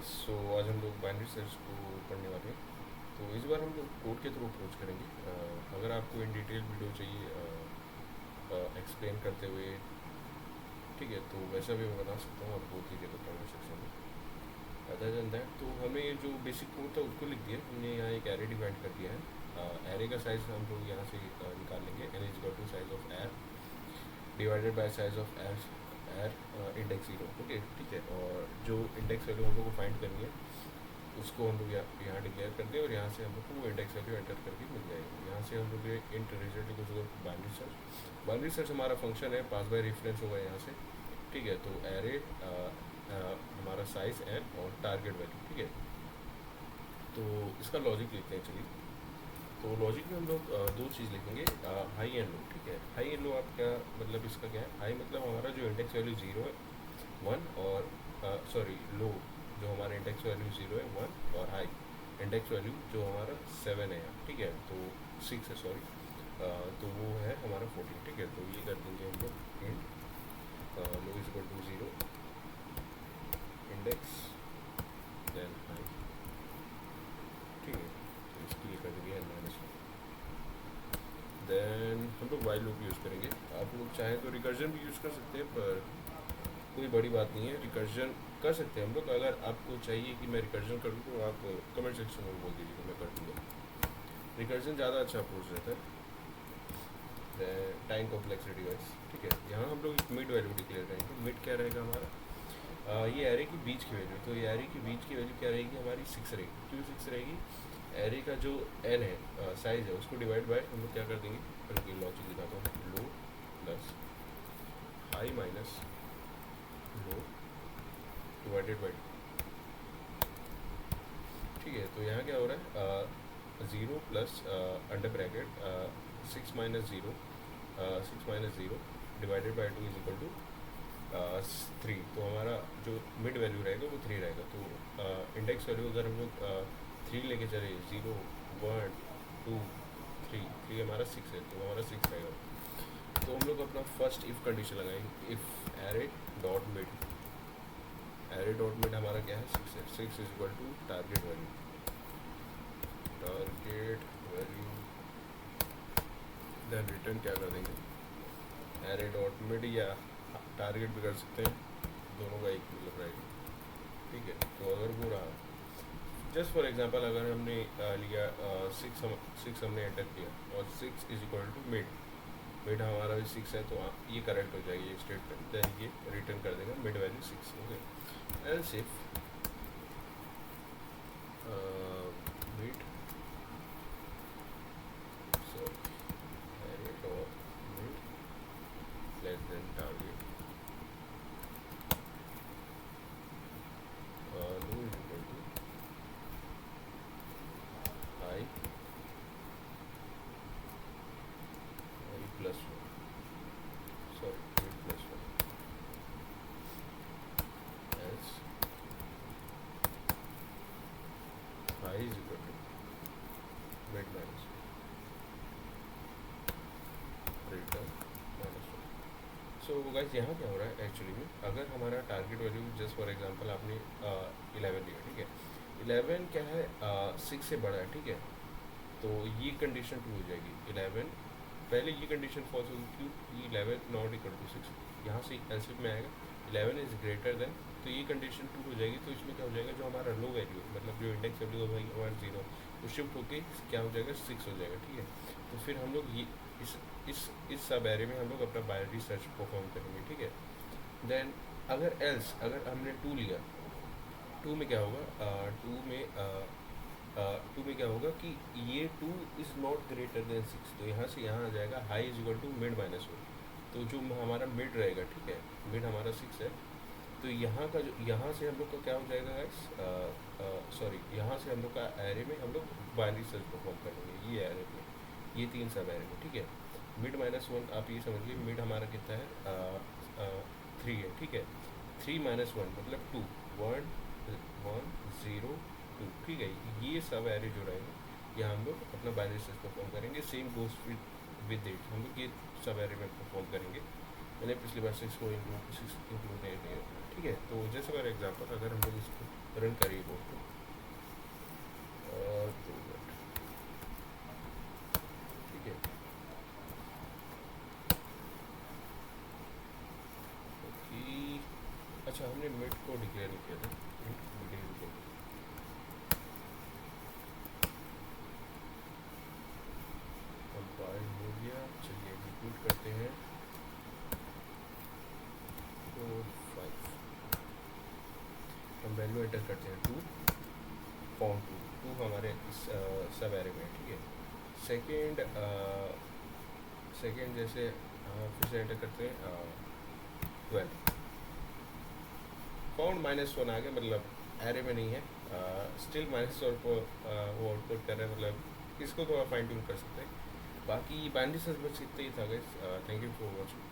Guys, सो आज हम लोग बाइनरी सर्च को पढ़ने वाले हैं। तो इस बार हम लोग कोड के थ्रू अप्रोच करेंगे। अगर आपको इन डिटेल वीडियो चाहिए एक्सप्लेन करते हुए, ठीक है, तो वैसा भी मैं बता सकता हूँ, आप बोल दीजिएगा कमेंट सेक्शन में। अदर देन दैट तो हमने ये जो बेसिक कोड था उसको लिख दिया। हमने यहाँ एक एरे डिवाइड कर दिया है। एरे का साइज़ हम लोग यहाँ से निकाल लेंगे। N is equal to size of arr divided by size of arr index zero. Okay, ठीक है। और जो इंडेक्स वैल्यू हम लोग को फाइंड करनी है उसको हम लोग यहाँ डिक्लेयर कर दें और यहाँ से हम लोग को वो इंडेक्स वैल्यू एंटर करके मिल जाएगी। यहाँ से हम लोग ये int result equal to binary search हमारा फंक्शन है, पास बाय रेफरेंस होगा यहाँ से, ठीक है। तो एरे हमारा साइज एन और टारगेट वैल्यू, ठीक है। तो इसका लॉजिक लिखते हैं, चलिए। तो लॉजिक में हम लोग दो चीज़ लिखेंगे, हाई एंड लो, ठीक है। हाई एंड लो आप क्या मतलब, इसका क्या है? हाई मतलब हमारा जो इंडेक्स वैल्यू ज़ीरो है वन, और सॉरी लो जो हमारा इंडेक्स वैल्यू ज़ीरो है वन, और हाई इंडेक्स वैल्यू जो हमारा सेवन है यहाँ, ठीक है, तो सिक्स है, सॉरी, तो वो है हमारा 14, ठीक है। तो ये कर देंगे हम लोग int low is equal to zero index then high, ठीक है। तो इसकी ये कर देंगे -1। देन हम लोग वाइल लूप यूज़ करेंगे। आप लोग चाहें तो रिकर्जन भी यूज़ कर सकते हैं, पर कोई बड़ी बात नहीं है, रिकर्जन कर सकते हैं हम लोग। अगर आपको चाहिए कि मैं रिकर्जन करूँ तो आप कमेंट सेक्शन में बोल दीजिएगा, मैं कर दूँगा। रिकर्जन ज़्यादा अच्छा अप्रोच रहता है। टाइम कॉम्प्लेक्सिटी वाइज, ठीक है। यहाँ हम लोग एक मिड वैल्यू डिक्लेयर करेंगे। मिड क्या रहेगा हमारा? ये एरे की बीच की वैल्यू। तो ये एरे की बीच की वैल्यू क्या रहेगी हमारी? 6 रहेगी। क्यों 6 रहेगी? एरे का जो एन है साइज है उसको डिवाइड बाय हम लोग क्या कर देंगे, बल्कि लॉजिक दिखाता हूँ, low plus high minus low divided by, ठीक है। तो यहाँ क्या हो रहा है? Zero plus under bracket 6 - 0 divided by 2 is equal to 3। तो हमारा जो मिड वैल्यू रहेगा वो 3 रहेगा। तो इंडेक्स वैल्यू अगर हम लोग 3 लेके चले, 0 1 2 3, 3 हमारा 6 है, तो हमारा 6 रहेगा। तो हम लोग अपना फर्स्ट इफ़ कंडीशन लगाएंगे, if array dot mid, array dot mid हमारा क्या है? 6 है। 6 is equal to target value, then return क्या कर देंगे? एरे डॉट मिड, या टारगेट भी कर सकते हैं, दोनों का एक मतलब रहेगा, ठीक है। तो अगर वो रहा, जस्ट फॉर एग्जांपल, अगर हमने लिया 6 हमने एंटर किया और 6 is equal to mid, mid हमारा भी 6 है, तो ये करेक्ट हो जाएगी ये स्टेटमेंट। देन ये रिटर्न कर देगा mid value 6, okay. Else if mid, sorry, array dot mid less than target, low is equal to high plus one, sorry mid plus one, else high is equal to mid minus return -1। So guys, यहाँ क्या हो रहा है actually में? अगर हमारा target value, just for example आपने 11 लिया, ठीक है। 11 क्या है? 6 से बड़ा है, ठीक है। तो ये कंडीशन ट्रू हो जाएगी। 11 पहले ये कंडीशन फॉल्स होगी, क्यों? 11 नॉट इक्वल टू 6, यहाँ से एलसीएफ में आएगा 11 इज ग्रेटर देन, तो ये कंडीशन ट्रू हो जाएगी। तो इसमें क्या हो जाएगा, जो हमारा लो वैल्यू मतलब जो इंडेक्स वैल्यू होगी हमारा 0, वो शिफ्ट होके क्या हो जाएगा? 6 हो जाएगा, ठीक है। तो फिर हम लोग ये इस सब एरे में हम लोग अपना बाइनरी सर्च परफॉर्म करेंगे, ठीक है। देन अगर हमने 2 लिया, 2 में क्या होगा? 2 में क्या होगा कि ये 2 इज़ नॉट ग्रेटर देन 6, तो यहाँ से यहाँ आ जाएगा high is equal to mid minus 1। तो जो हमारा मिड रहेगा, ठीक है, मिड हमारा 6 है, तो यहाँ का जो यहाँ से हम लोग का क्या हो जाएगा गाइस? सॉरी, यहाँ से हम लोग का एरे में हम लोग बाइनरी सर्च परफॉर्म करेंगे, ये एरे में, ये 3 सब एरे में, ठीक है। मिड -1 आप ये समझिए, मिड हमारा कितना है? 3 है, ठीक है। 3 - 1 मतलब 2, 1 1 0 2, ठीक है। ये सब एरे जो रहेंगे, यहाँ हम लोग अपना बाइनरी सर्च परफॉर्म करेंगे। सेम गोस विद इट, हम लोग ये सब एरे में परफॉर्म करेंगे। मैंने पिछली बार 6 को इंक्लूड नहीं किया, ठीक है। ठीक है। तो जैसे फॉर एग्जांपल अगर हम लोग इसको रन करिए कोड को, 2 मिनट, ठीक है। ओके, अच्छा हमने मिड को डिक्लेयर नहीं किया था, मिड को कंपाइल हो गया। चलिए एग्जीक्यूट करते हैं। 4 5 हम वैल्यू एंटर करते हैं 2, फाउंड 2 हमारे इस सब एरे में, ठीक है। सेकेंड सेकेंड जैसे फिर से एंटर करते हैं 12, फाउंड -1 आ गया, मतलब एरे में नहीं है, स्टिल -1 को वो आउटपुट कर रहा है, मतलब इसको थोड़ा फाइन ट्यून कर सकते हैं। बाकी बाइनरी सर्च बस इतना ही था guys. Thank you for watching.